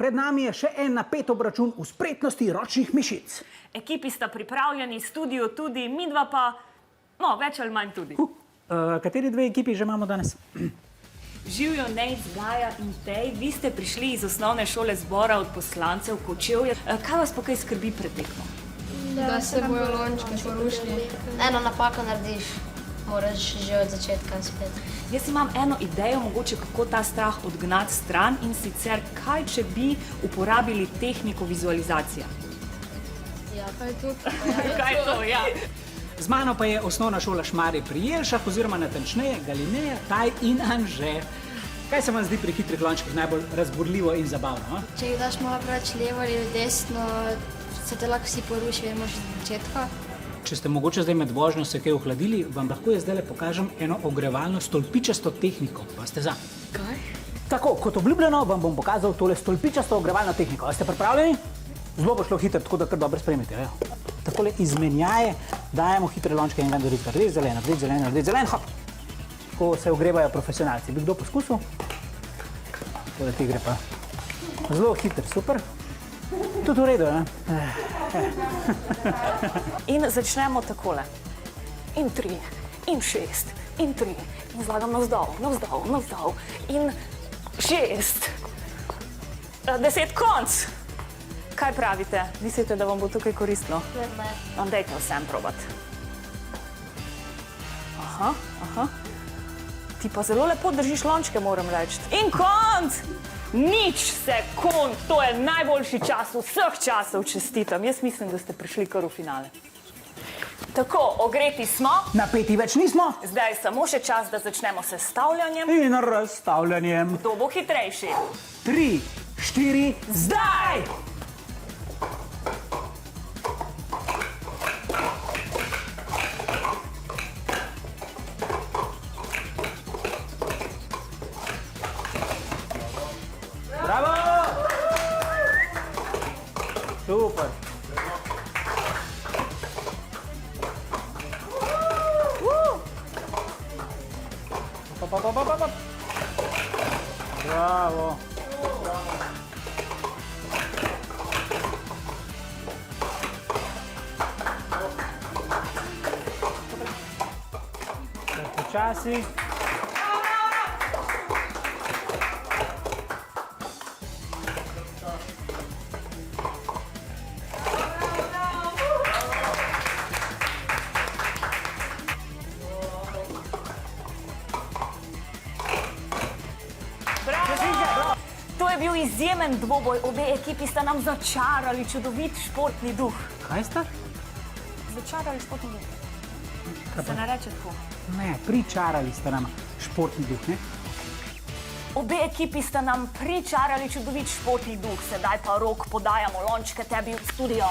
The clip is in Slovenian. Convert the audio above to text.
pred nami je še en napet obračun v spretnosti ročnih mišic. Ekipi sta pripravljeni, studio tudi, midva pa, no, več ali manj tudi. Kateri dve ekipi že imamo danes? Živijo Nejc, Gaja in Tej, vi ste prišli iz osnovne šole zbora od poslancev Kočevja. Kaj vas pa kaj skrbi pred tekmo? Da se bojo lončki porušili. Eno napako narediš, moraš že od začetka spet. Jaz imam eno idejo, mogoče kako ta strah odgnati stran in sicer kaj, če bi uporabili tehniko vizualizacije. Ja, Kaj je to? Kaj je to, ja? Z mano pa je osnovna šola Šmarje pri Jelšah, oziroma natančneje Galineja, Taj in Anže. Kaj se vam zdi pri hitrih lončkih najbolj razburljivo in zabavno? Če jih daš malo preveč levo ali desno, se te lahko vsi poruši, vemo že z začetka. Če ste mogoče zdaj med vožnjo se kaj ohladili, vam lahko jaz zdaj pokažem eno ogrevalno stolpičasto tehniko. Pa ste za? Kaj? Tako, kot obljubljeno, vam bom pokazal tole stolpičasto ogrevalno tehniko. A ste pripravljeni? Zelo bo šlo hitro, tako da kar dobro spremite. Takole izmenjaje dajemo hitre lončke in rdeč, zelen, rdeč, zelen, rdeč, zelen, hop. Tako se ogrevajo profesionalci. Bi kdo poskusil? Tole ti gre pa zelo hiter, super. Tudi v redu, ne? In začnemo takole. In 3, in 6, in 3. In zlagam navzdol, navzdol, navzdol. In 6. 10, konc! Kaj pravite? Mislite, da vam bo tukaj koristno? Ne. No, dajte vsem probat. Aha, aha. Ti pa zelo lepo držiš lončke, moram reči. In konc! Nič sekund, to je najboljši čas vseh časov, čestitam. Jaz mislim, da ste prišli kar v finale. Tako, ogreti smo. Napeti več nismo. Zdaj samo še čas, da začnemo s sestavljanjem. In razstavljanjem. Kdo bo hitrejši? 3, 4, zdaj! Bravo! Super! Bravo! Počasi. To je bil izjemen dvoboj, obe ekipi sta nam začarali čudovit športni duh. Kaj sta? Začarali športni duh. Se ne reče tako. Ne, pričarali sta nam športni duh, ne? Obe ekipi sta nam pričarali čudovit športni duh, sedaj pa Rok podajamo lončke tebi v studio.